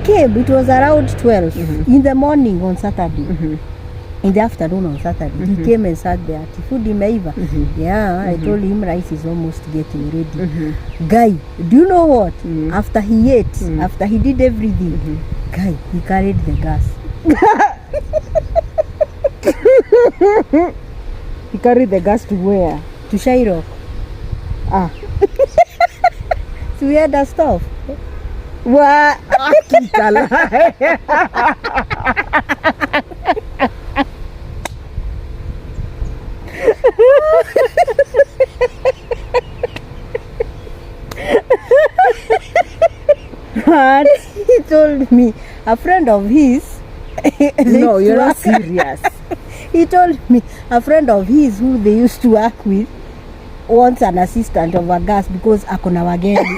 came, it was around 12 in the morning on Saturday. In the afternoon on Saturday, he came and sat there. Food imeiva. Yeah, I told him rice is almost getting ready. Guy, do you know what? After he ate, after he did everything, guy, he carried the gas. He carried the gas to where? To Shyrock. Ah. So we had a stove. What? But he told me a friend of his. No, you're not serious. He told me a friend of his who they used to work with wants an assistant of a gas because akona wageni.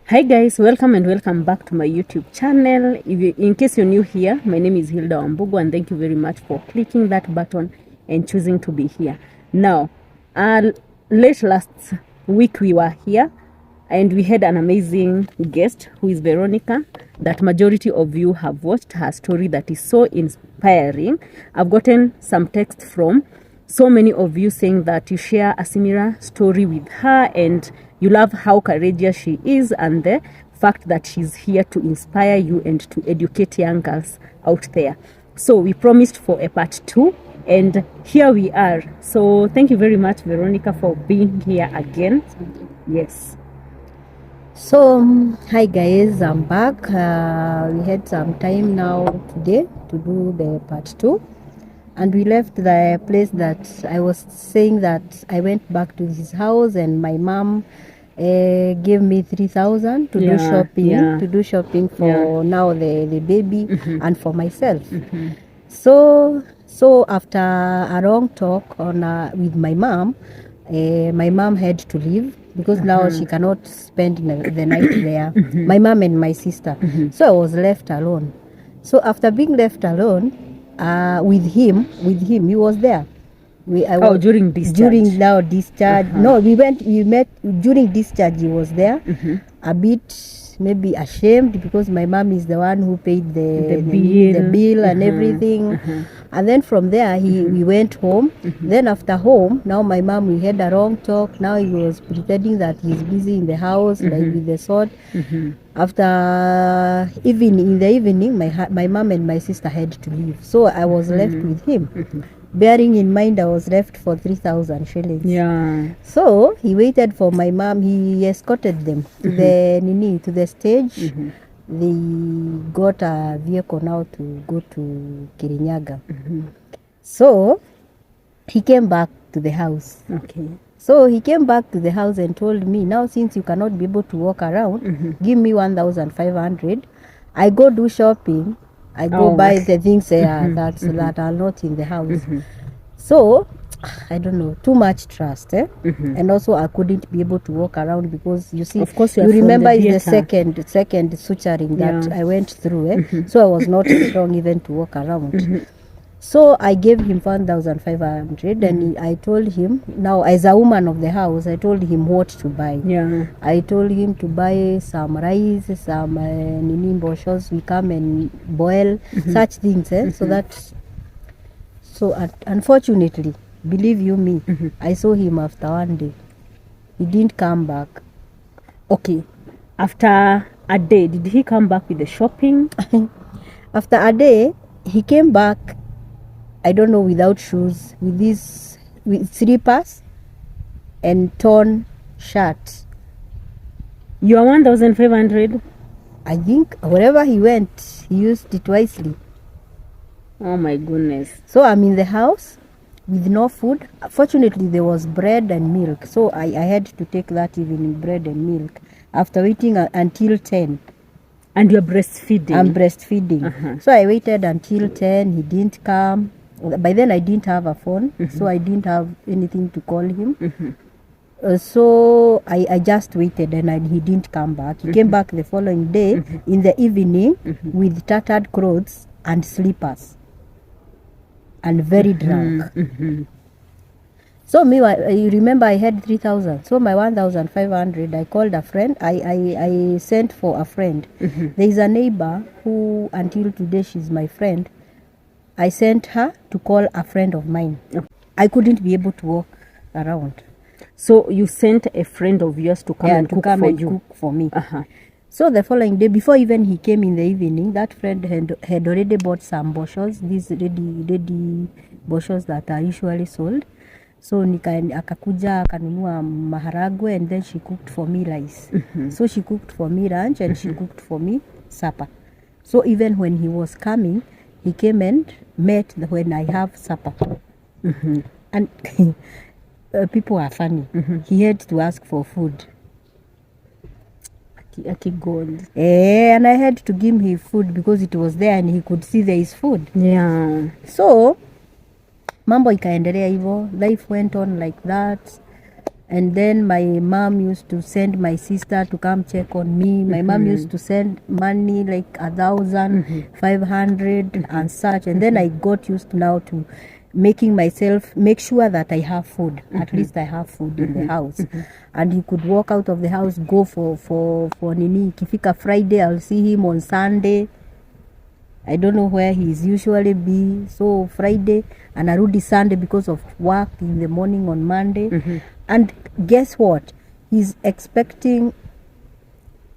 Hi guys, welcome and welcome back to my YouTube channel. In case you're new here, my name is Hilda Wambugu and thank you very much for clicking that button and choosing to be here. Now, late last week we were here and we had an amazing guest who is Veronica that majority of you have watched her story that is so inspiring. I've gotten some text from so many of you saying that you share a similar story with her and you love how courageous she is and the fact that she's here to inspire you and to educate young girls out there. So we promised for a part 2 and here we are. So thank you very much, Veronica, for being here again. Yes. So, hi guys, I'm back. We had some time now today to do the part 2. And we left the place that I was saying that I went back to his house and my mom gave me 3,000 to do shopping for now the baby and for myself. So after a long talk on with my mom had to leave because now she cannot spend the night there. My mom and my sister. So I was left alone. So after being left alone with him, he was there. During discharge. During now discharge. No, we met during discharge. He was there, a bit maybe ashamed because my mom is the one who paid the bill and everything. And then from there we went home. Then after home, now my mom, we had a long talk. Now he was pretending that he's busy in the house, like with the sword. After in the evening, my mom and my sister had to leave. So I was left with him. Bearing in mind I was left for 3,000 shillings. Yeah. So he waited for my mom. He escorted them to the stage. They got a vehicle now to go to Kirinyaga. So he came back to the house. Okay. So he came back to the house and told me, now since you cannot be able to walk around, give me 1,500. I go do shopping. I go buy the things that are not in the house. So, I don't know, too much trust. And also I couldn't be able to walk around because you see, of course you remember it's the second suturing that I went through. So I was not strong even to walk around. So I gave him 1,500 and I told him, now as a woman of the house, I told him what to buy. I told him to buy some rice, some boshos, we come and boil, such things. So unfortunately, believe you me, I saw him after one day. He didn't come back. Okay. After a day, did he come back with the shopping? After a day, he came back, I don't know, without shoes, with slippers and torn shirt. You are 1,500? I think wherever he went, he used it wisely. Oh my goodness. So I'm in the house with no food. Fortunately, there was bread and milk. So I had to take that evening, bread and milk, after waiting until 10. And you're breastfeeding? I'm breastfeeding. So I waited until 10. He didn't come. By then I didn't have a phone, so I didn't have anything to call him. So I just waited and he didn't come back. He came back the following day in the evening with tattered clothes and slippers and very drunk. So me, you remember I had 3,000. So my 1,500, I called a friend. I sent for a friend. There is a neighbor who, until today, she's my friend. I sent her to call a friend of mine. I couldn't be able to walk around. So you sent a friend of yours to come and cook for you? Cook for me. So the following day, before even he came in the evening, that friend had already bought some boshos, these ready boshos that are usually sold. So akakuja akanunua maharagwe, and then she cooked for me rice. So she cooked for me lunch and she cooked for me supper. So even when he was coming, he came and met when I have supper. And people are funny. He had to ask for food. And I had to give him food because it was there and he could see there is food. Yeah. So mambo ikaendelea hivyo. Life went on like that. And then my mom used to send my sister to come check on me. My mom used to send money like 1,500 and such. And then I got used now to make sure that I have food. At least I have food in the house. And he could walk out of the house, go for nini. Ikifika Friday, I'll see him on Sunday. I don't know where he's usually be. So Friday, anarudi Sunday because of work in the morning on Monday. And guess what? He's expecting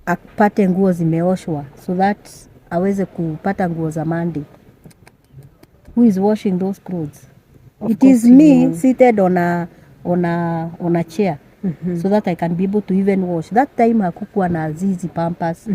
apate nguo zimeoshwa so that aweze kupata nguo za Monday. Who is washing those clothes? It is me seated on a chair so that I can be able to even wash. That time hakukuwa na zizi Pampers.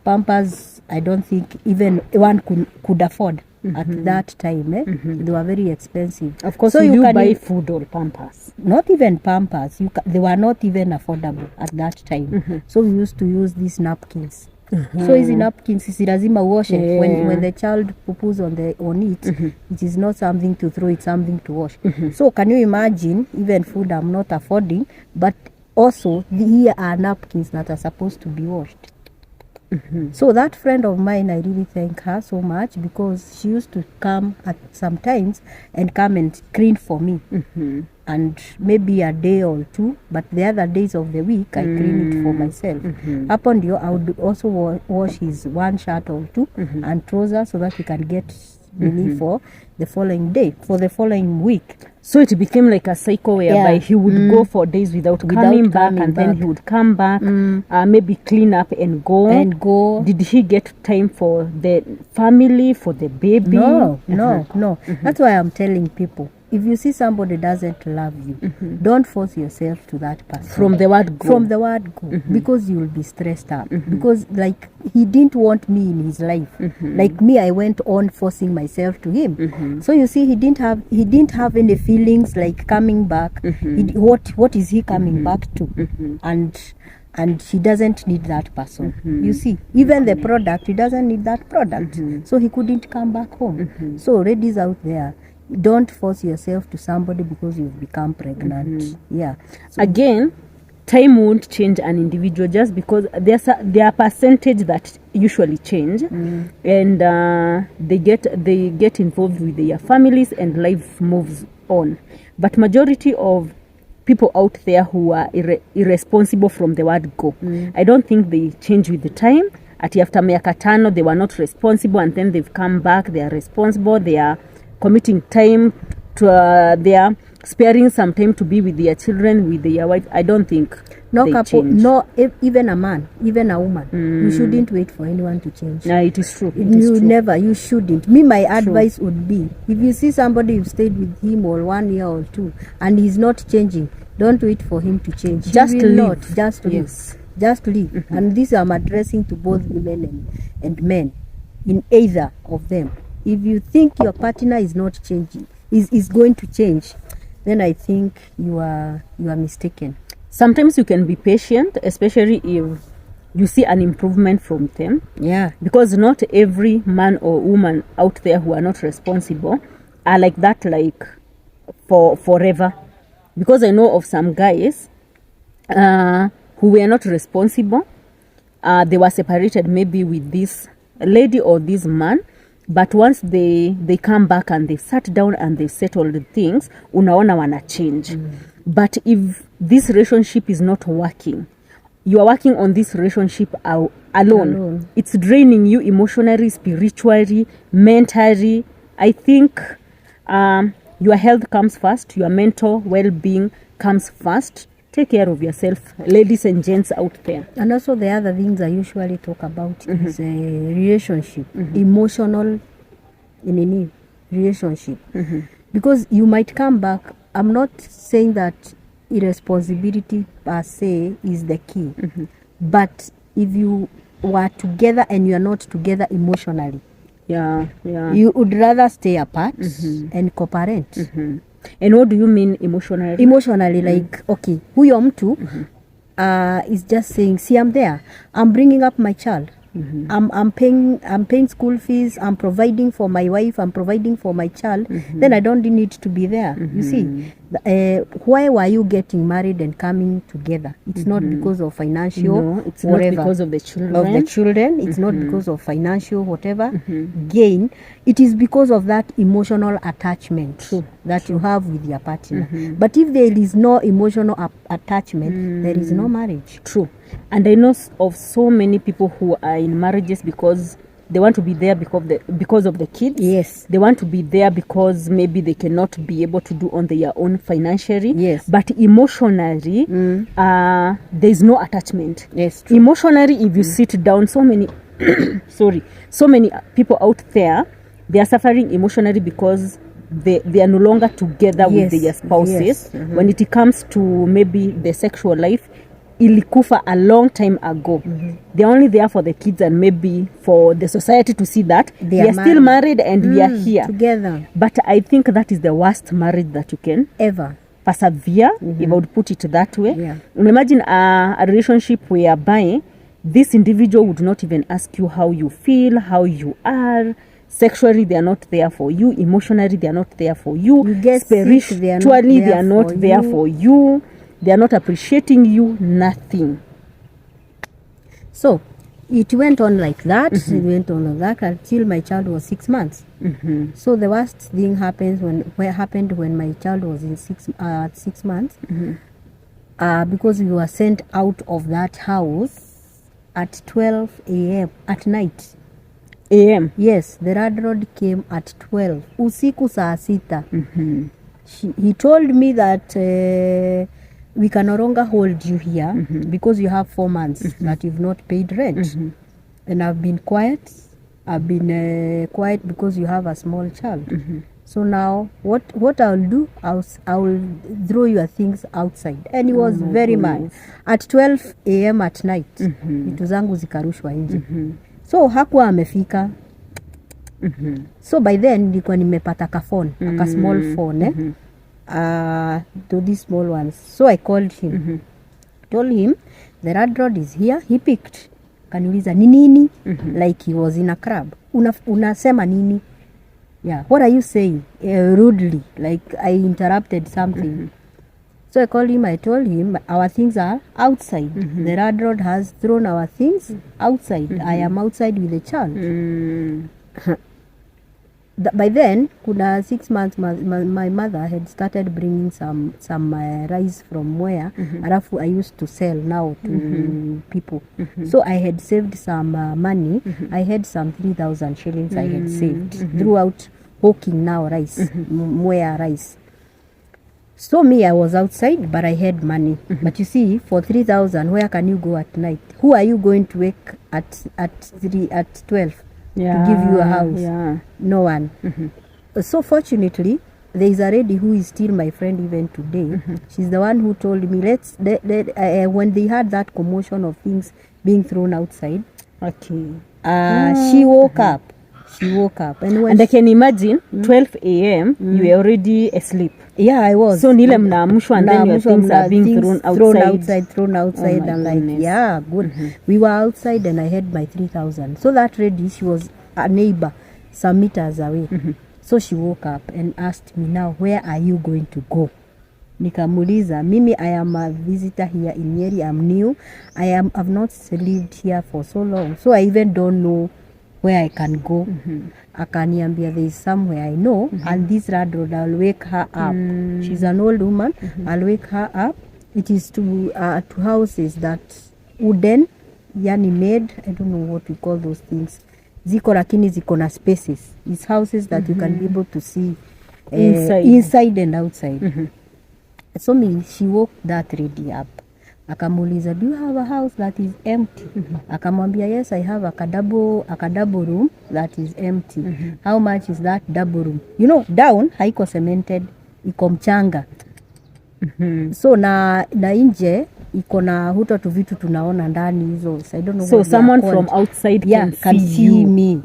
Pampers, I don't think even one could afford at that time. They were very expensive. Of course, so you buy food or Pampers? Not even Pampers. They were not even affordable at that time. So we used to use these napkins. So hizi napkins si lazima wash it. When the child poos on it, it is not something to throw, it's something to wash. So can you imagine, even food I'm not affording, but also here are napkins that are supposed to be washed. So that friend of mine, I really thank her so much because she used to come at sometimes and come and clean for me. And maybe a day or two, but the other days of the week I clean it for myself. Upon you, I would also wash his one shirt or two and trousers so that he can get relief for the following day, for the following week. So it became like a cycle whereby he would go for days without coming back, and then he would come back, maybe clean up and go. Did he get time for the family, for the baby? No. That's why I'm telling people, if you see somebody doesn't love you, don't force yourself to that person. From the word go. Because you will be stressed out. Because like he didn't want me in his life. Like me, I went on forcing myself to him. So you see, he didn't have any feelings like coming back. What is he coming back to? And he doesn't need that person. You see, even the product, he doesn't need that product. So he couldn't come back home. So ladies out there, don't force yourself to somebody because you've become pregnant. So again, time won't change an individual just because there are percentage that usually change, and they get involved with their families and life moves on. But majority of people out there who are irresponsible from the word go, I don't think they change with the time. After miaka tano, they were not responsible, and then they've come back, they are responsible, they are committing time to they are sparing some time to be with their children, with their wife. I don't think even a man, even a woman, you shouldn't wait for anyone to change. No, it is true. You shouldn't. My advice would be, if you see somebody you've stayed with him or 1 year or two and he's not changing, don't wait for him to change. Just leave. Just leave. And this I'm addressing to both women and men, in either of them. If you think your partner is not changing, is going to change, then I think you are mistaken. Sometimes you can be patient, especially if you see an improvement from them. Yeah. Because not every man or woman out there who are not responsible are like that, like for forever. Because I know of some guys who were not responsible. They were separated maybe with this lady or this man, but once they come back and they sat down and they settled things, unaona wana change. But if this relationship is not working, you are working on this relationship alone. It's draining you emotionally, spiritually, mentally. I think your health comes first, your mental well-being comes first. Take care of yourself, ladies and gents out there. And also the other things I usually talk about is relationship, emotional in any relationship. Because you might come back. I'm not saying that irresponsibility per se is the key. But if you were together and you are not together emotionally, you would rather stay apart and cooperate. And what do you mean emotionally? Emotionally, like, okay, huyo mtu is just saying, see, I'm there. I'm bringing up my child. I'm paying school fees. I'm providing for my wife. I'm providing for my child. Then I don't need to be there. You see, why were you getting married and coming together? It's not because of financial. No, it's whatever, not because of the children. It's not because of financial whatever gain. It is because of that emotional attachment that you have with your partner. But if there is no emotional attachment, there is no marriage. True. And I know of so many people who are in marriages because they want to be there because of the kids. Yes. They want to be there because maybe they cannot be able to do on their own financially. Yes. But emotionally, there is no attachment. Yes. True. Emotionally, if you sit down, so many people out there, they are suffering emotionally because they are no longer together with their spouses. Yes. When it comes to maybe the sexual life, ilikufa a long time ago. They're only there for the kids and maybe for the society to see that we are still married and we are here together. But I think that is the worst marriage that you can ever persevere, if I would put it that way. Yeah. Imagine a relationship whereby this individual would not even ask you how you feel, how you are. Sexually, they are not there for you. Emotionally, they are not there for you. Spiritually, they are not there for you. They are not appreciating you, nothing. So, it went on like that. It went on like that until my child was 6 months. So, the worst thing happened when my child was in 6 months. Because we were sent out of that house at 12 a.m. at night. A.m.? Yes, the road came at 12. Usiku saa sita. He told me that we can no longer hold you here because you have 4 months that you've not paid rent. And I've been quiet. I've been quiet because you have a small child. So now what I'll do, I'll throw your things outside. And he was very mad. At 12 a.m. at night, vitu zangu zikarushwa nje. So hakuwa amefika. So by then nilikuwa nimepata ka phone, a small phone to these small ones. So I called him. Told him the road is here. He picked. Kaniuliza ni nini? Like he was in a crab. Unasema nini? Yeah, what are you saying? Rudely, like I interrupted something. So I called him. I told him our things are outside. The road has thrown our things outside. I am outside with the child. By then, kuna 6 months, my mother had started bringing some rice from where alafu I used to sell now to people. So I had saved some money. I had some 3,000 shillings I had saved throughout hawking now rice, mwea rice. So me, I was outside, but I had money. But you see, for 3,000, where can you go at night? Who are you going to wake at 12? To give you a house? No one. So fortunately, there is a lady who is still my friend even today. She's the one who told me when they had that commotion of things being thrown outside. She woke up. And I can imagine 12 a.m. you were already asleep. Yeah, I was. So nile mnaamshwa and then your things are being thrown outside. Oh, I'm like, yeah, good. We were outside and I had my 3,000. So that lady, she was a neighbor some meters away. So she woke up and asked me, now where are you going to go? Nikamuliza, mimi, I am a visitor here in Nyeri. I'm new. I've not lived here for so long. So I even don't know where I can go. Akaniambia there is somewhere I know, and this landlord, I'll wake her up. She's an old woman. I'll wake her up. It is to houses that wooden, yani made, I don't know what we call those things. Ziko lakini ziko na spaces. It's houses that you can be able to see inside and outside. So she woke that lady up. Akamuuliza, do you have a house that is empty? Akamwambia, yes, I have a double room that is empty. How much is that double room? You know, down haiko cemented, iko mchanga. So na nje iko na huto tu vitu tunaona ndani hizo. I don't know. So someone from outside can see me.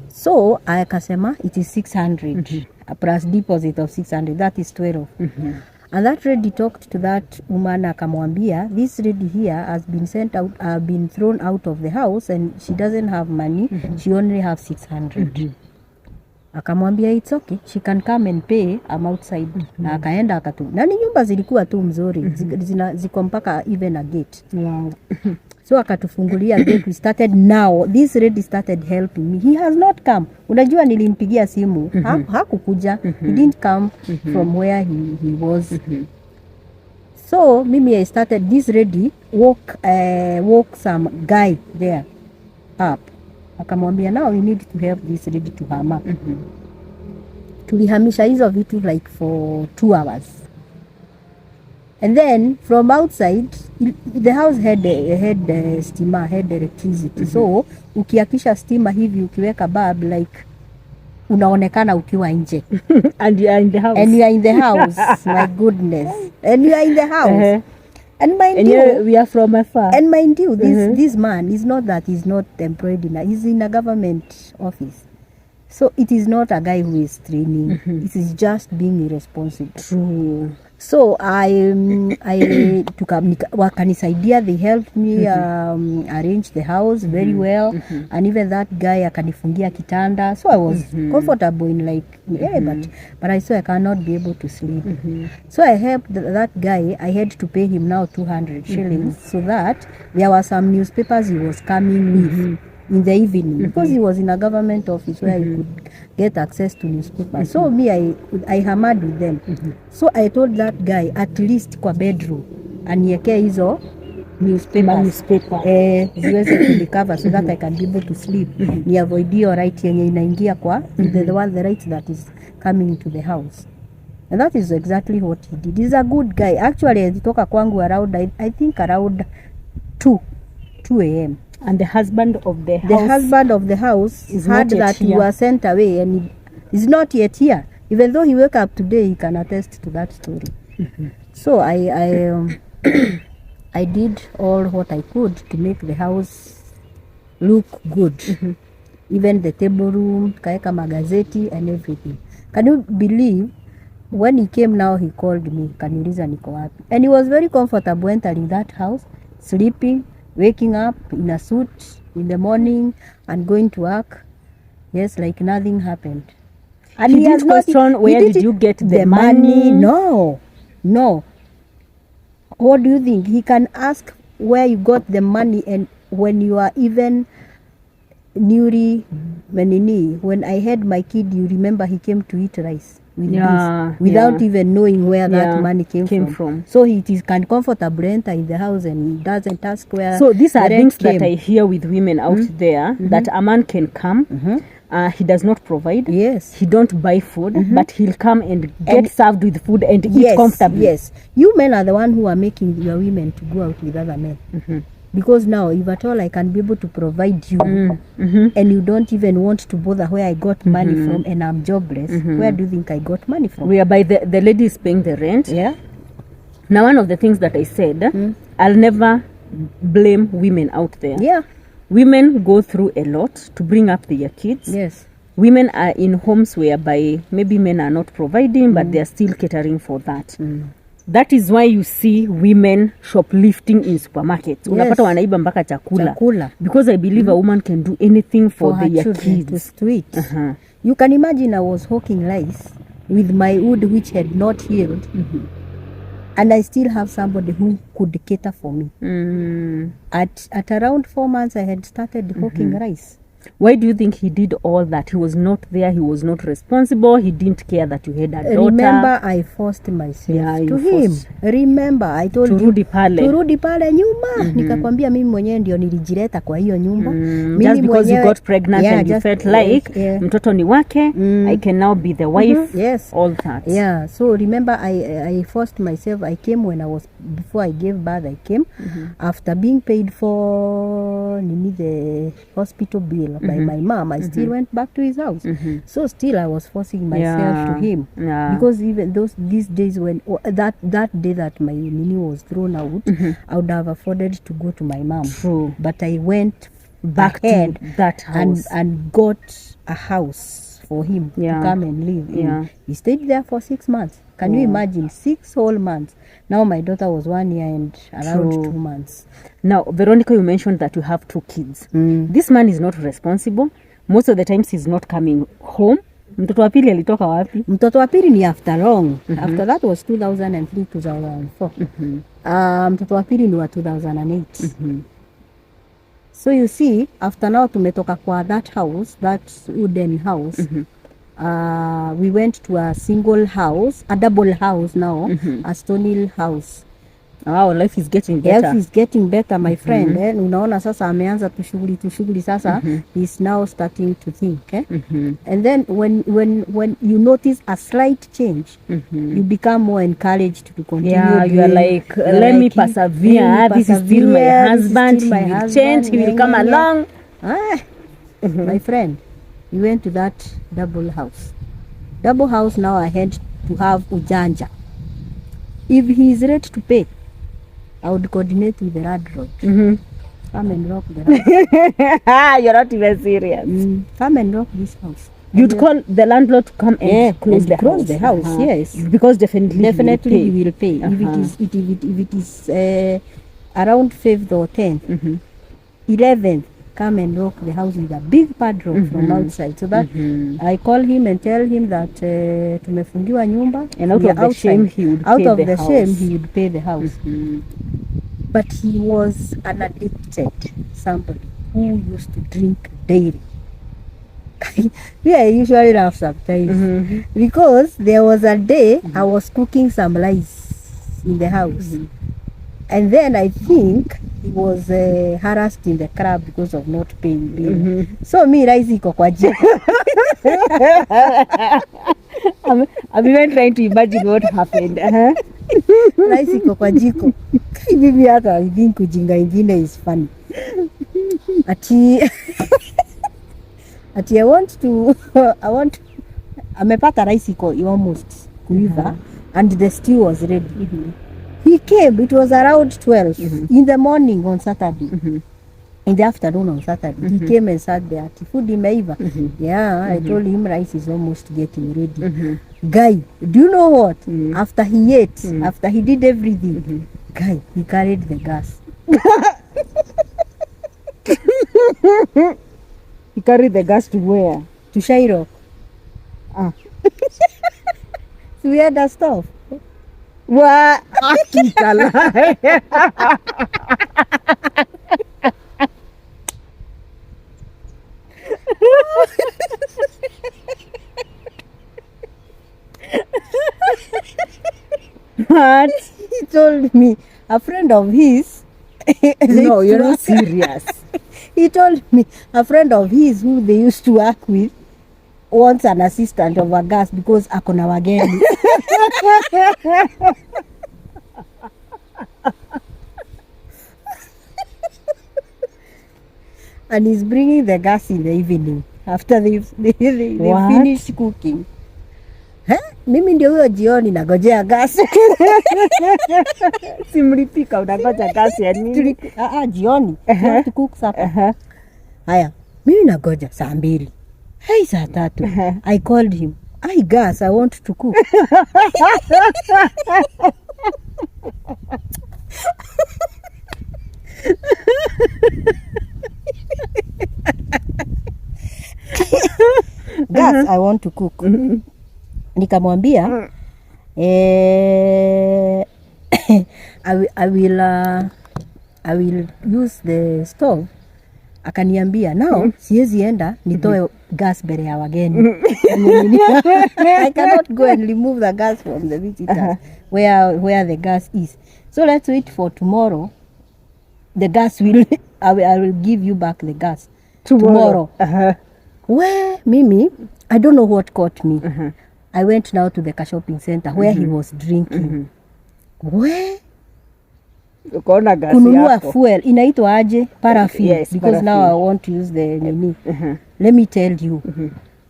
So akasema it is 600 plus deposit of 600. That is 12. And that lady talked to that woman, akamwambia, this lady here has been been thrown out of the house and she doesn't have money. She only have 600. Akamwambia, it's okay, she can come and pay, I'm outside. Na akaenda akatu. Na nyumba zilikuwa tu mzuri. Ziko mpaka even a gate. Wow. So akatufungulia gate. We started now. This lady started helping me. He has not come. Unajua nilimpigia simu. Hakukuja. He didn't come from where he was. So mimi I started, this lady walk some guy there up. Akamwambia, now we need to help this lady to hama. Tulihamisha hizo vitu like for 2 hours. And then from outside, the house had steamer, had electricity. So ukiakisha steamer hivi, ukiweka bulb, like unaonekana ukiwa nje. And you are in the house. And you are in the house. My goodness. And you are in the house. And mind you, we are from afar. And mind you, this man is not that he's not employed he's in a government office. So it is not a guy who is training. It is just being irresponsible. True. So wakanisaidia, they helped me arrange the house very well. And even that guy akanifungia kitanda. So I was comfortable in like, but I saw I cannot be able to sleep. So I helped that guy. I had to pay him now 200 shillings so that there were some newspapers he was coming with in the evening, because he was in a government office where he could get access to newspapers. So me, I hammered with them. So I told that guy, at least kwa bedroom anieke hizo newspapers ziweze kulikava so that I can be able to sleep. Ni avoid hiyo right yenye inaingia kwa the right that is coming to the house. And that is exactly what he did. He's a good guy. Actually, alitoka kwangu around, I think around 2 a.m. And the husband of the house is heard that you were sent away, and he is not yet here. Even though he woke up today, he can attest to that story. So I did all what I could to make the house look good. Even the table room, kaeka magazeti and everything. Can you believe when he came now, he called me, kaniuliza niko wapi? And he was very comfortable entering that house, sleeping, waking up in a suit in the morning and going to work. Yes, like nothing happened. And he didn't question where did you get the money? No. What do you think? He can ask where you got the money, and when you are even newly, when I had my kid, you remember he came to eat rice with this, without even knowing where that money came from. So he can comfortably enter in the house and doesn't ask where. So these are things that I hear with women out there, that a man can come, he does not provide. Yes. He don't buy food, but he'll come and get served with food and eat comfortably. Yes. You men are the one who are making your women to go out with other men. Because now, if at all I can be able to provide you, and you don't even want to bother where I got money from, and I'm jobless, where do you think I got money from? Whereby the lady is paying the rent. Yeah. Now, one of the things that I said, I'll never blame women out there. Yeah. Women go through a lot to bring up their kids. Yes. Women are in homes whereby maybe men are not providing, but they're still catering for that. That is why you see women shoplifting in supermarkets. Unapata wanaiba mpaka chakula. Because I believe a woman can do anything for their kids. To eat. You can imagine I was hawking rice with my wood which had not healed. And I still have somebody who could cater for me. At around 4 months, I had started hawking rice. Why do you think he did all that? He was not there. He was not responsible. He didn't care that you had a daughter. Remember, I forced myself to him. Remember, I told you turudi pale nyuma. Nikakwambia mimi mwenyewe ndio nilijileta kwa hiyo nyumba. Just because you got pregnant and you felt like mtoto ni wake, I can now be the wife. Yes. All that. Yeah. So remember, I forced myself. I came before I gave birth. I came after being paid for the hospital bill by my mom. I still went back to his house. So still I was forcing myself to him because even these days when that day that my Nini was thrown out, I would have afforded to go to my mom. True. But I went back ahead to that house and got a house for him to come and live in. He stayed there for 6 months. Can you imagine? 6 whole months. Now my daughter was 1 year and around 2 months. Now, Veronica, you mentioned that you have 2 kids. This man is not responsible. Most of the times he's not coming home. Mtoto wa pili alitoka wapi? Mtoto wa pili ni after long. After that was 2003, 2004. Mtoto wa pili ni wa 2008. So you see, after now tumetoka kwa that house, that wooden house. We went to a single house, a double house now, a stone hill house. Wow, life is getting better. Life is getting better, my friend. Unaona sasa ameanza tushughuli sasa. He's now starting to think. And then when you notice a slight change, you become more encouraged to continue. Yeah, you are like, let me persevere. This is still my husband. He will change. He will come along. My friend, we went to that double house. Double house now I had to have ujanja. If he is ready to pay, I would coordinate with the landlord. Come and lock the house. You're not even serious. Come and lock this house. You'd call the landlord to come and close the house. Yes, because definitely he will pay. If it is around 5th or 10th, 11th, come and lock the house with a big padlock from outside. So that I call him and tell him that tumefungiwa nyumba, and out of the shame he would pay the house. But he was an addicted somebody who used to drink daily. I usually laugh sometimes because there was a day I was cooking some rice in the house. And then I think he was harassed in the club because of not paying bill. So me rice iko kwa jiko. I'm even trying to imagine what happened. Rice iko kwa jiko. Bibi hata I think ujinga ingine is funny. Ati I want amepata rice iko almost kuiva and the stew was ready. He came, it was around 12 in the morning on Saturday. In the afternoon on Saturday. He came and sat there. Food imeiva. I told him rice is almost getting ready. Guy, do you know what? After he ate, after he did everything, guy, he carried the gas. He carried the gas to where? To Shairo. So we had a stove. What? What? He told me, a friend of his. No, you're not serious. He told me, a friend of his who they used to work with wants an assistant of a gas because akona wageni. And he's bringing the gas in the evening after they finished cooking. Mimi ndio huyo jioni nagojea gas. Simlipika unagoja gas ya nini? Jioni. To cook supper. Haya, mimi nagoja saa 2. Hey, saa 3. I called him. Gas, I want to cook. Gas, I want to cook. Nikamwambia I will use the stove Akaniambia now siwezi enda nitoe gas mbele ya wageni. I cannot go and remove the gas from the visitors where the gas is. So let's wait for tomorrow. The gas will I will give you back the gas tomorrow. Where Mimi, I don't know what caught me. I went now to the shopping center where he was drinking. Where Ukaona gas kununua yako. fuel inaitwa aje? Paraffin. Yes, Because paraffin. now I want to use the nini. Let me tell you.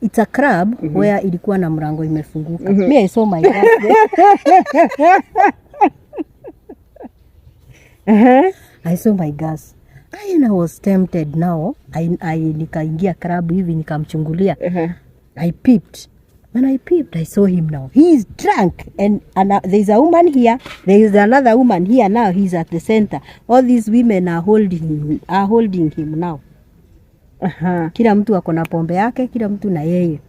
It's a crab where ilikuwa na mrango imefunguka. Me I saw my gas there. I saw my gas. I was tempted now. I nikaingia crab hivi nikamchungulia. I peeped. When I peeped, I saw him now. He is drunk. And there's a woman here. There is another woman here now. He's at the center. All these women are holding him now. Kila mtu ako na pombe yake, kila mtu na yeye.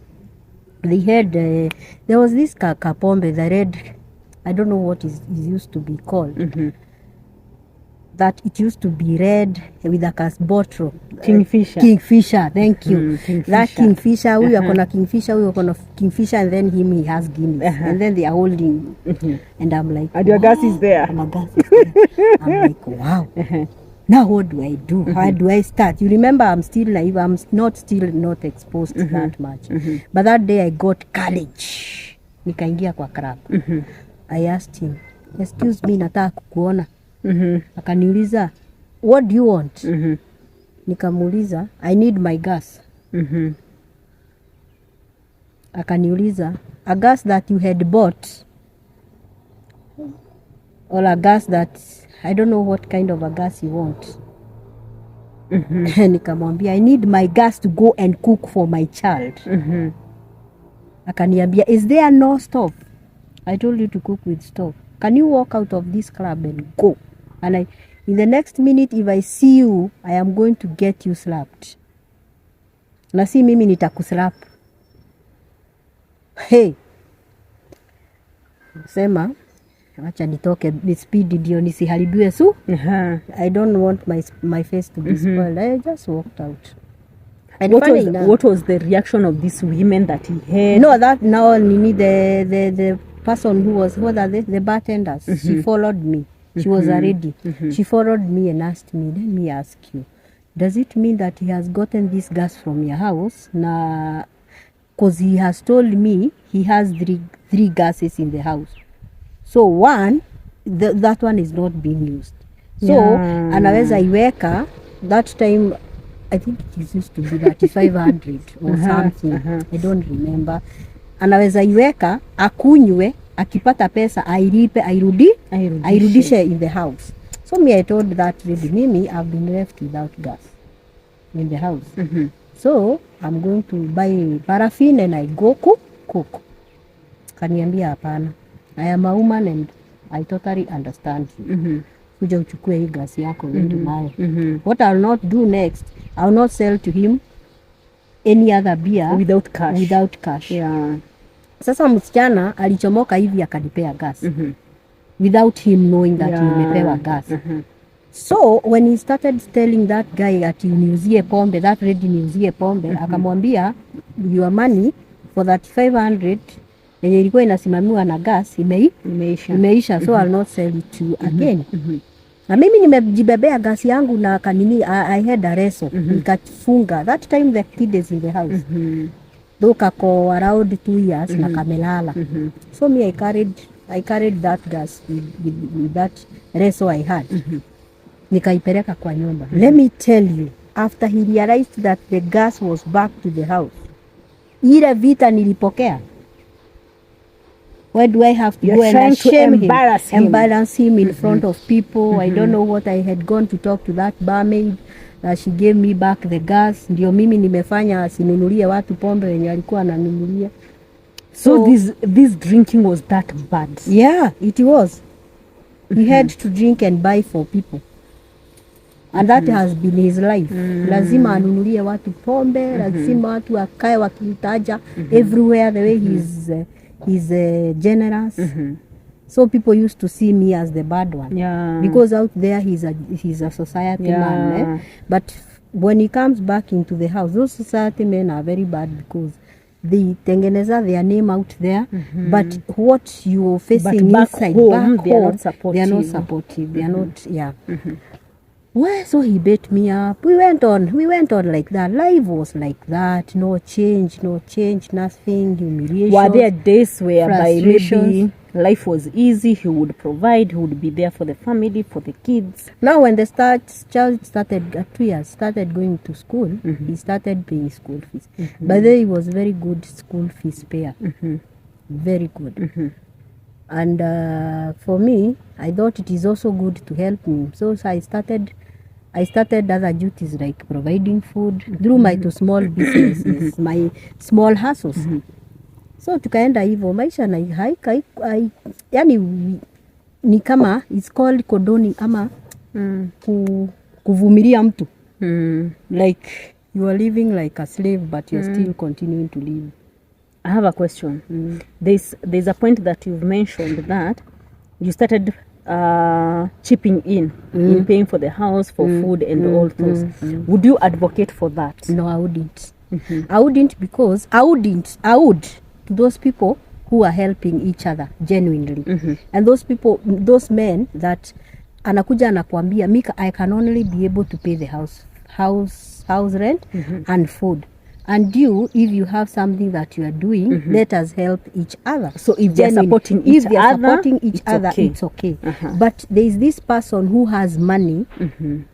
They had, there was this kapombe, the red, I don't know what is used to be called. That it used to be red with a cast bottle. Kingfisher, thank you. That Kingfisher, huyu akona Kingfisher, huyu akona Kingfisher, and then he has Guinness. And then they are holding. And I'm like, And your gas is there. My gas is there. I'm like, wow. Now what do I do? How do I start? You remember I'm still naive. I'm still not exposed that much. But that day I got courage. Nikaingia kwa crab. I asked him, excuse me, nataka kukuona. Akaniuliza, what do you want? Nikamuuliza, I need my gas. Akaniuliza, a gas that you had bought or a gas that I don't know what kind of a gas you want. Nikamwambia, I need my gas to go and cook for my child. Akaniambia, is there no stove? I told you to cook with stove. Can you walk out of this club and go? And in the next minute, if I see you, I am going to get you slapped. Na si mimi nitakuslap. Hey. Sema, acha nitoke speed ndio nisiharibiwe su. I don't want my face to be spoiled. I just walked out. And What was the reaction of these women that he had? No, that now Nini, the person who was, what are they? The bartenders. She followed me. She was already. She followed me and asked me, let me ask you, does it mean that he has gotten this gas from your house? Na, because he has told me he has three gases in the house. So one, that one is not being used. So, anaweza iweka, that time, I think it used to be 3,500 or something. I don't remember. Anaweza iweka, akunywe, akipata pesa, airudishe in the house. So me, I told that lady, Mimi, I've been left without gas in the house. So I'm going to buy paraffin and I go cook. Kaniambia hapana. I am a woman and I totally understand you. Kuja uchukue hii gas yako uende nayo. What I'll not do next, I'll not sell to him any other beer Without cash. Yeah. Sasa msichana alichomoka hivi akanipea gas. Without him knowing that nimepewa gas. So when he started telling that guy ati niuzie pombe, that lady niuzie pombe, akamwambia your money for that 500 yenye ilikuwa inasimamiwa na gas imeisha. So I'll not sell it to you again. Na mimi nimejibebea gas yangu na kanini, I had a reso. Nikafunga. That time the kid is in the house. Though kako around 2 years na kamelala. So me I carried that gas with that reso I had. Nikaipeleka kwa nyumba. Let me tell you, after he realized that the gas was back to the house, ile vita nilipokea. Why do I have to go and shame him, embarrass him in front of people? I don't know what I had gone to talk to that barmaid. She gave me back the gas. Ndio mimi nimefanya asinunulie watu pombe wenye alikuwa ananunulia. So this drinking was that bad? Yeah, it was. He had to drink and buy for people. And that has been his life. Lazima anunulie watu pombe, lazima watu akae wakimtaja everywhere, the way he's generous. So people used to see me as the bad one. Yeah. Because out there he's a society man. But when he comes back into the house, those society men are very bad because they tengeneza their name out there, but what you're facing back inside, home, back they are home, not supportive. they are not supportive. They are not, yeah. Well, so he beat me up. We went on like that. Life was like that. No change, nothing, humiliation. Were there days whereby maybe frustrations. life was easy, he would provide, he would be there for the family, for the kids? Now when the child started at 2 years, started going to school, he started paying school fees. By the way, he was very good school fees payer. Very good. And for me, I thought it is also good to help him. So I started other duties like providing food through my two small businesses, my small hustles. So tukaenda hivyo maisha na yani ni kama it's called condoning ama kuvumilia mtu. Like you are living like a slave but you're still continuing to live. I have a question. There's a point that you've mentioned that you started chipping in paying for the house, for food and all those. Would you advocate for that? No, I wouldn't. I wouldn't because I would to those people who are helping each other genuinely. And those men that anakuja anakuambia Mika, I can only be able to pay the house rent and food. And you, if you have something that you are doing, let us help each other. So if they're supporting each other, it's okay. But there is this person who has money,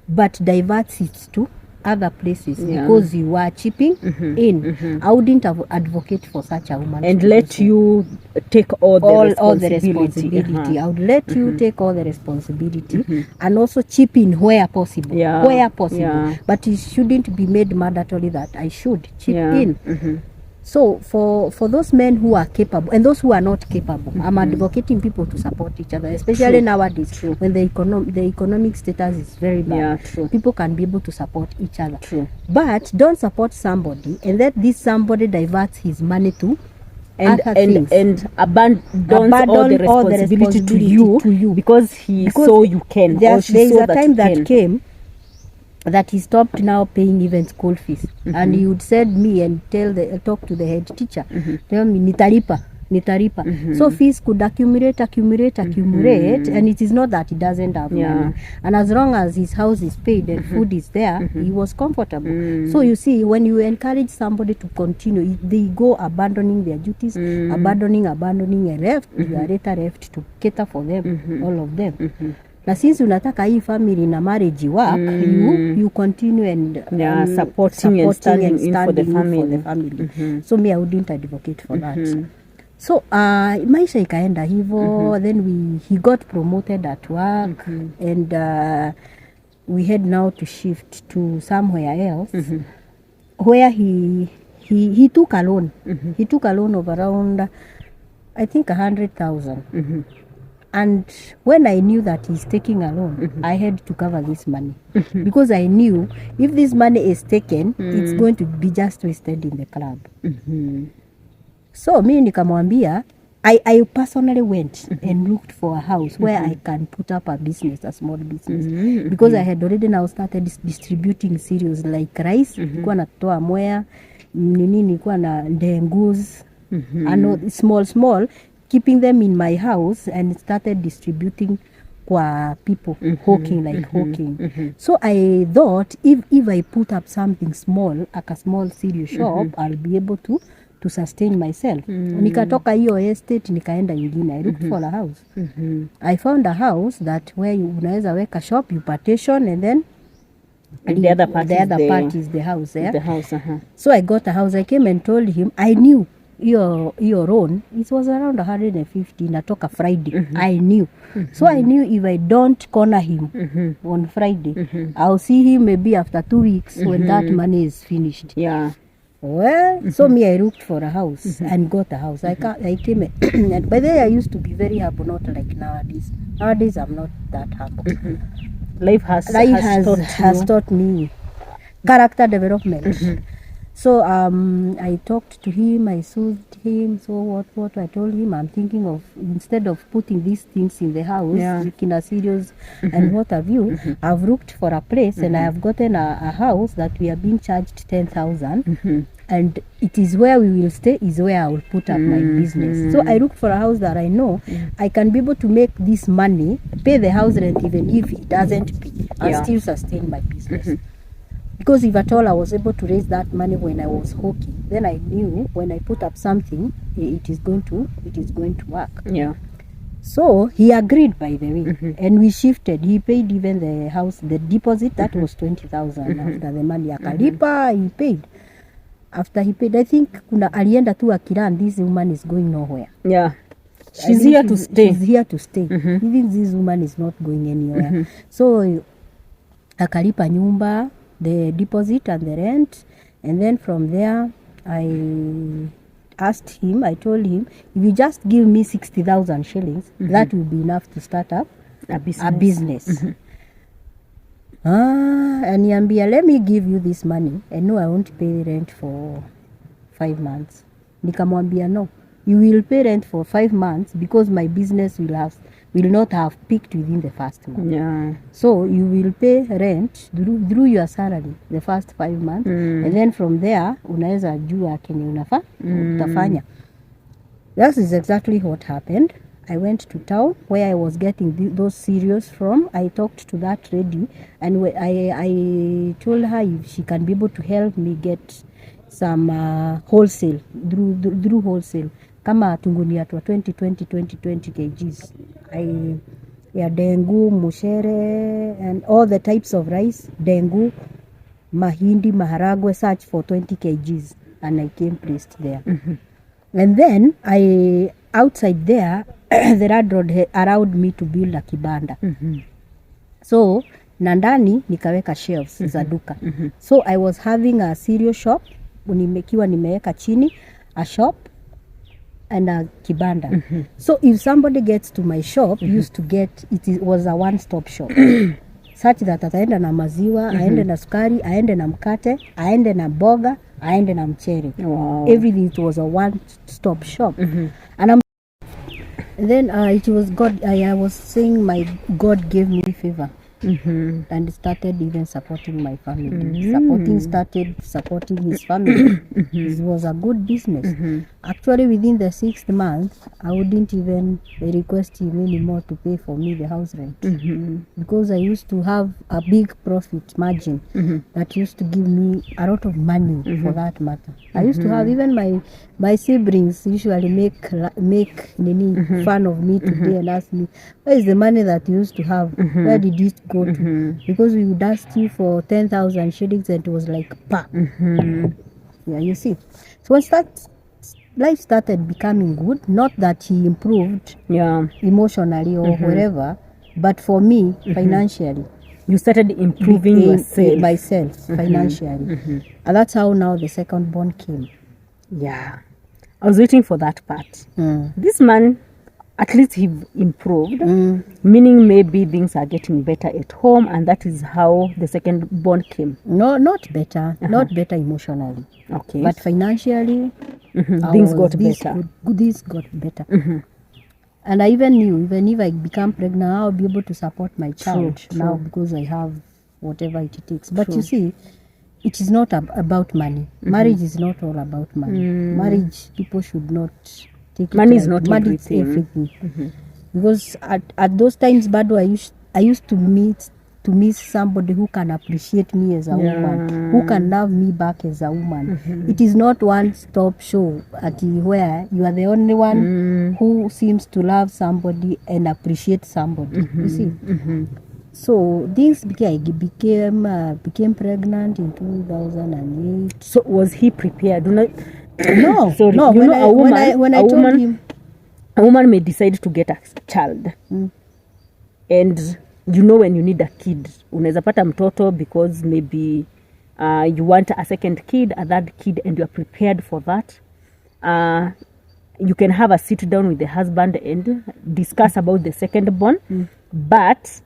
but diverts it to other places because you are chipping in. I wouldn't advocate for such a woman. And let you take all the responsibility. I would let you take all the responsibility and also chip in where possible. Where possible. But it shouldn't be made mandatory that I should chip in. So for those men who are capable and those who are not capable, I'm advocating people to support each other, especially nowadays when the economic status is very bad. People can be able to support each other. But don't support somebody and let this somebody diverts his money to and abandon all the responsibility to you because he saw you can. There is a time that came that he stopped now paying even school fees, and he would send me and talk to the head teacher, tell me nitaripa. So fees could accumulate, and it is not that he doesn't have money. And as long as his house is paid and food is there, he was comfortable. So you see, when you encourage somebody to continue, they go abandoning their duties, abandoning and left, you are later left to cater for them, all of them. Na since unataka hii family na marriage work, you continue and supporting and standing in for the family. So me, I wouldn't advocate for that. So maisha ikaenda hivyo, then he got promoted at work, and we had now to shift to somewhere else where he took a loan. He took a loan of around, I think, 100,000. And when I knew that he's taking a loan, I had to cover this money. Because I knew if this money is taken, it's going to be just wasted in the club. So me nikamwambia, I personally went and looked for a house where I can put up a small business. Because I had already now started distributing cereals like rice. Nilikuwa natoa Mwea, nilikuwa na ndengus, and small, keeping them in my house and started distributing kwa people, hawking. So I thought if I put up something small, like a small cereal shop, I'll be able to sustain myself. Nikatoka hiyo estate nikaenda ingine. I looked for a house. I found a house that where you unaweza weka shop, you partition, and then the other part is the house. The house. So I got a house. I came and told him I knew your own, it was around 150 natoka Friday. I knew. So I knew if I don't corner him on Friday, I'll see him maybe after 2 weeks when that money is finished. Well, so me, I looked for a house and got a house. I came and by the way, I used to be very humble, not like nowadays. Nowadays, I'm not that humble. Life has taught me character development. So I talked to him, I soothed him. So what I told him, I'm thinking of, instead of putting these things in the house, making a serious and what have you, I've looked for a place and I have gotten a house that we are being charged 10,000, and it is where we will stay, is where I will put up my business. So I looked for a house that I know I can be able to make this money, pay the house rent even if it doesn't pay, and still sustain my business. Because if at all I was able to raise that money when I was hawking, then I knew when I put up something, it is going to work. Yeah. So he agreed, by the way, and we shifted. He paid even the house, the deposit, that was 20,000 after the money akalipa, he paid. After he paid, I think kuna alienda tu akiran, this woman is going nowhere. Yeah. She's here to stay. She's here to stay. Even this woman is not going anywhere. So akalipa nyumba, the deposit and the rent, and then from there I asked him, I told him, if you just give me 60,000 shillings, that will be enough to start up a business. And Yambia, let me give you this money, and no, I won't pay rent for 5 months. Nikamwambia, no, you will pay rent for 5 months because my business will not have peaked within the first month. Yeah. So you will pay rent through your salary the first 5 months, and then from there unaweza jua kenye utafanya. That is exactly what happened. I went to town where I was getting those cereals from. I talked to that lady, and I told her if she can be able to help me get some wholesale, through wholesale, kama tungunia twa 20 kgs. Dengu, mushere, and all the types of rice, dengu, mahindi, maharagwe, such for 20 kgs, and I came placed there. And then outside there, the landlord allowed me to build a kibanda. So nandani nikaweka shelves za duka. So I was having a cereal shop, nimekiwa nimeweka chini a shop and a kibanda. So if somebody gets to my shop, used to get, was a one-stop shop. Such that ataenda na maziwa, aende na sukari, aende na mkate, aende na boga, aende na mchere. Wow. Everything, it was a one-stop shop. And then it was God, I was saying my God gave me favor. And started even supporting my family. Started supporting his family. It was a good business. Actually, within the 6th month, I wouldn't even request him anymore to pay for me the house rent. Because I used to have a big profit margin that used to give me a lot of money for that matter. I used to have even my siblings usually make fun of me today and ask me, where is the money that you used to have? Where did it go to? Because we would ask you for 10,000 shillings and it was like, pa. Yeah, you see. So once that life started becoming good, not that he improved emotionally or wherever, but for me, financially. You started improving myself financially. And that's how now the second born came. Yeah. I was waiting for that part. This man, at least he improved, meaning maybe things are getting better at home, and that is how the second born came. No, not better. Not better emotionally. Okay. But financially, things got better. This got better. And I even knew, even if I become pregnant, I'll be able to support my child now because I have whatever it takes. But you see, it is not about money. Marriage is not all about money. Marriage, people should not take money it is not money everything. Is everything. Because at those times, Bado, I used to meet somebody who can appreciate me as a woman, who can love me back as a woman. It is not one-stop show where you are the only one who seems to love somebody and appreciate somebody. You see. So this became pregnant in 2008. So was he prepared? No. Sorry. No. When I told him, a woman may decide to get a child, and when you need a kid, unaweza pata mtoto because maybe you want a second kid, a third kid, and you are prepared for that. You can have a sit down with the husband and discuss about the second born, but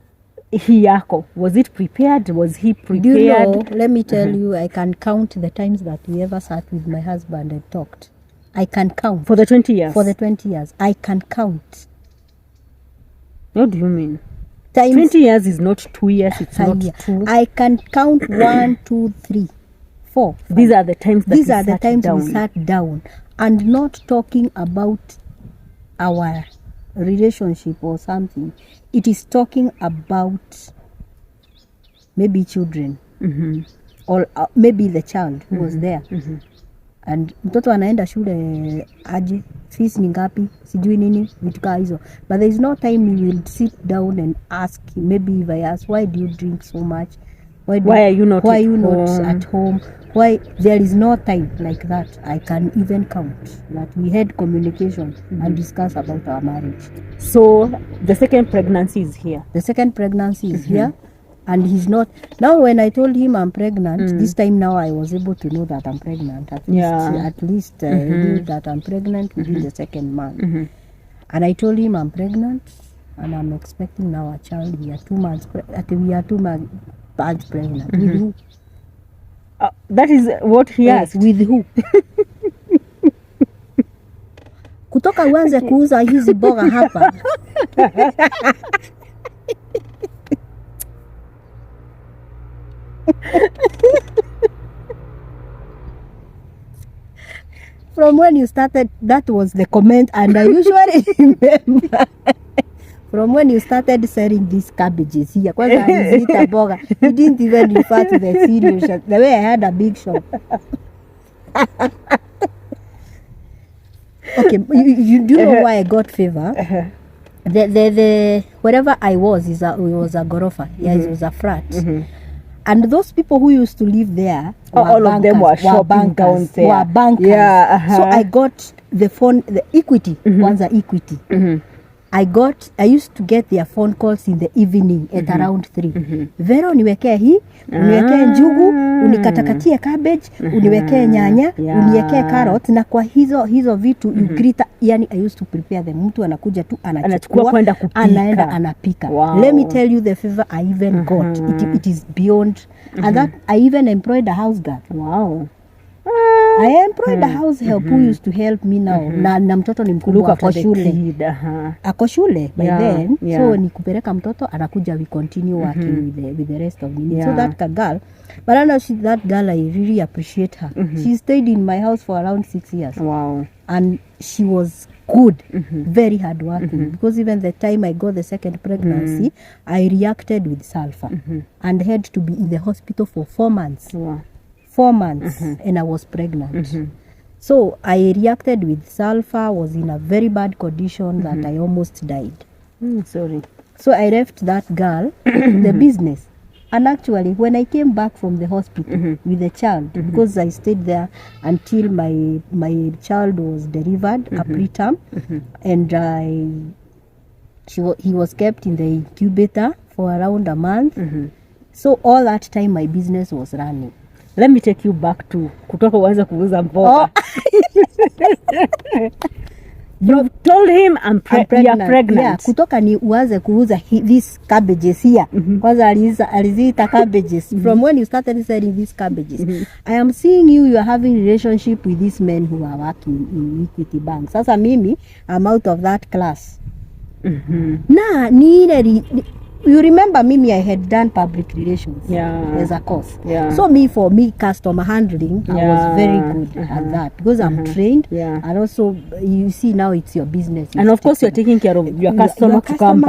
hii yako, was it prepared? Was he Do prepared? you know, let me tell you, I can count the times that we ever sat with my husband and talked. I can count. For the 20 years? For the 20 years. I can count. What do you mean? Times 20 years is not 2 years, it's not yeah. 2. I can count 1, 2, 3, 4. 5. These are the times that These we are the sat times down. we sat down and not talking about our relationship or something. It is talking about maybe children or maybe the child who was there. And mtoto anaenda shule aje, fees ni ngapi, sijui nini, vitu kaa hizo. But there is no time we will sit down and ask, maybe if I ask, why do you drink so much? Why are you not at home? Why there is no time like that. I can even count that we had communication and discuss about our marriage. So the second pregnancy is here. The second pregnancy is here, and he's not. Now when I told him I'm pregnant, this time now I was able to know that I'm pregnant. At least I knew that I'm pregnant within the second month. And I told him I'm pregnant and I'm expecting now a child. We are 2 months pregnant. With who? That is what he asked. With who? Kutoka uanze kuuza hizi boga hapa. From when you started, that was the comment, and I usually remember. From when you started selling these cabbages here, kwanza alizita boga. You didn't even refer to the cereal shop. The way I had a big shop. Okay, you do know why I got favor? The wherever I was it was a gorofa. Yes, it was a flat. And those people who used to live there, all of them were shopping down there. Were bankers. Yeah, So I got the phone, the Equity, Kwanza Equity. I used to get their phone calls in the evening at around 3. Vero, uniwekee hii, uniwekee njugu, unikatakatie cabbage, uniwekee nyanya, uniwekee carrot, na kwa hizo vitu you greet, yani I used to prepare them. Mtu anakuja tu anachukua kwenda kupika. Anaenda anapika. Wow. Let me tell you the favor I even got. It is beyond. And that I even employed a house girl. Wow. I employed a house help who used to help me now. Na mtoto ni mkubwa ako shule. Ako shule by then. So ni kupeleka mtoto anakuja, we continue working with the rest of me. So that girl, but I know that girl, I really appreciate her. She stayed in my house for around 6 years. Wow. And she was good, very hardworking. Because even the time I got the second pregnancy, I reacted with sulfur and had to be in the hospital for 4 months. Wow. 4 months and I was pregnant. So I reacted with sulfur, was in a very bad condition that I almost died. Sorry. So I left that girl the business. And actually when I came back from the hospital with the child, because I stayed there until my child was delivered, a preterm, and he was kept in the incubator for around a month. So all that time my business was running. Let me take you back to kutoka uanze kuuza mboga. You told him I'm pregnant. You are pregnant. Yeah, kutoka ni uanze kuuza these cabbages here. Kwanza aliziita cabbages. From when you started selling these cabbages, I am seeing you are having relationship with these men who are working in Equity Bank. Sasa mimi, I'm out of that class. Na ni ile you remember Mimi, I had done public relations as a course. So for me, customer handling, I was very good at that because I'm trained. And also, you see now it's your business. And of course, you're taking care of your customer to come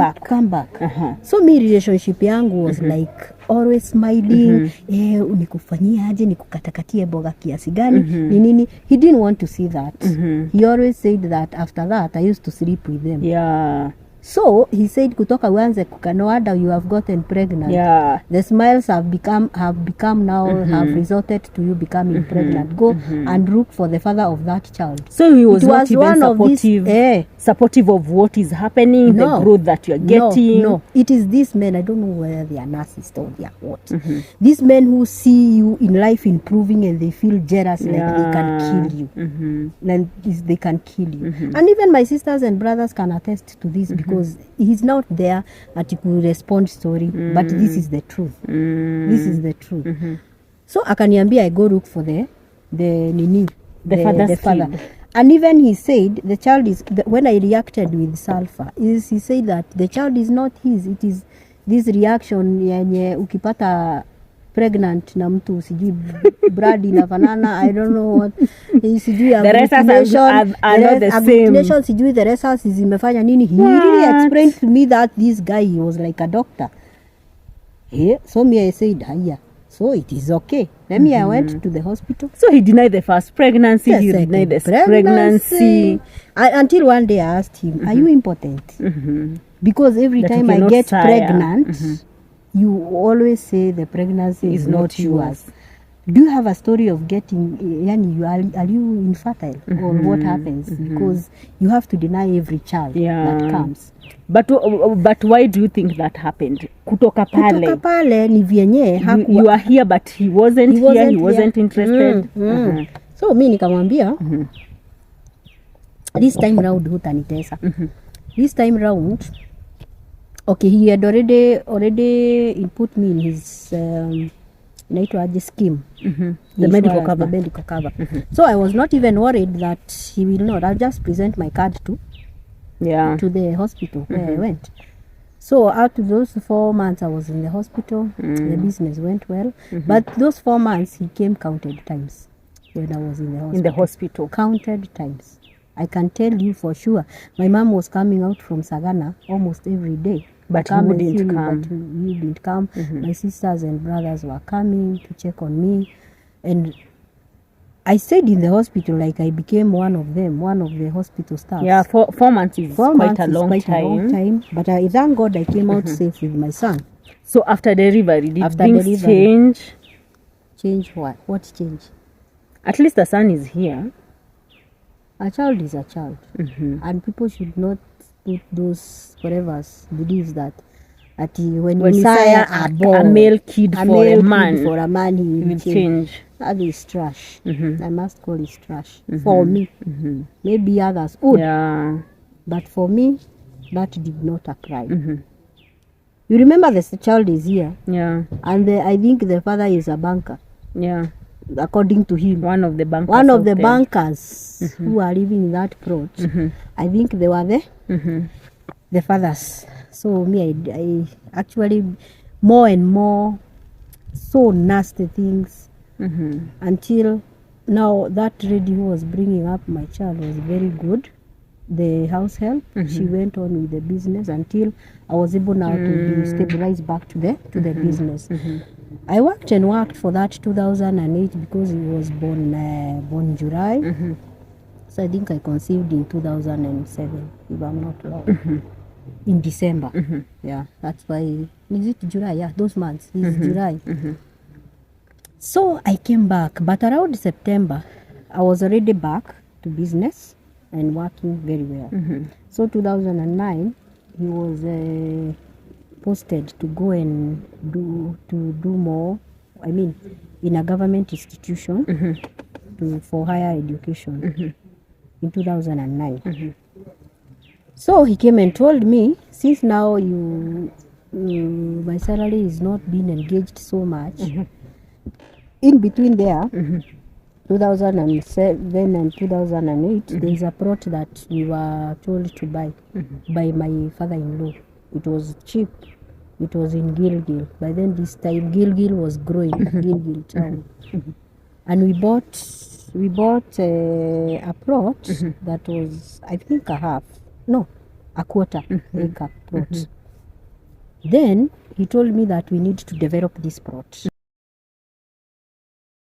back. So me relationship yangu was like always smiling. Unikufanyia aje, nikukatakatie boga kiasi gani, ni nini. He didn't want to see that. He always said that after that, I used to sleep with them. So he said, kutoka uanze no wonder you have gotten pregnant. The smiles have become now have resulted to you becoming pregnant. Go and look for the father of that child. So he was not even supportive of what is happening, the growth that you are getting. No, it is these men. I don't know whether they are narcissists or they are what. These men who see you in life improving and they feel jealous, like they can kill you. And they can kill you. And even my sisters and brothers can attest to this because because he's not there at to respond story, but this is the truth. This is the truth. So akaniambia I go look for the father. And even he said the child is, when I reacted with sulfur, he said that the child is not his. It is this reaction yenye ukipata pregnant na mtu sijui blood inafanana, I don't know what, sijui the rest are not the same, sijui the rest zimefanya nini. He really explained to me that this guy, he was like a doctor. Yeah, so me I said, yeah, so it is okay. Then me I went to the hospital. So he denied the first pregnancy, he denied the pregnancy. Until one day I asked him, are you impotent? Because every time I get pregnant, you always say the pregnancy is not yours. Do you have a story of getting, are you infertile or what happens? Because you have to deny every child that comes. But why do you think that happened? Kutoka pale ni vyenye you are here but he wasn't interested. So mi nikamwambia this time round hutanitesa. This time round, okay, he had already put me in his scheme, the medical cover. So I was not even worried that he will not. I'll just present my card to the hospital where I went. So out of those 4 months I was in the hospital, the business went well. But those 4 months he came counted times when I was in the hospital. Counted times. I can tell you for sure. My mom was coming out from Sagana almost every day. But he wouldn't come. But he didn't come. My sisters and brothers were coming to check on me. And I stayed in the hospital like I became one of them, one of the hospital staff. Yeah, 4 months is quite a long time. But I thank God I came out safe with my son. So after delivery, did things change? Change what? What change? At least the son is here. A child is a child. And people should not put those beliefs that when you say a male kid for a man, he will change. That is trash. I must call it trash. For me. Maybe others would. Yeah. But for me, that did not apply. You remember the child is here. Yeah. And I think the father is a banker. Yeah. According to him. One of the bankers. One of the bankers who are living in that plot. I think they were the fathers. So me, I actually more and more so nasty things until now. That lady who was bringing up my child was very good. The house help, she went on with the business until I was able now to be stabilized back to the business. I worked for that 2008 because he was born July. So I think I conceived in 2007, if I'm not wrong. In December. Yeah, that's why. Is it July? Yeah, those months. It's July. So I came back, but around September, I was already back to business and working very well. So 2009, he was posted to go and do more. I mean, in a government institution for higher education in 2009. So he came and told me, since now my salary is not being engaged so much, in between there, 2007 and 2008, there is a plot that we were told to buy by my father-in-law. It was cheap. It was in Gilgil. By then, this time, Gilgil was growing, Gilgil town. And we bought a plot that was, I think, a quarter acre plot. Then he told me that we need to develop this plot.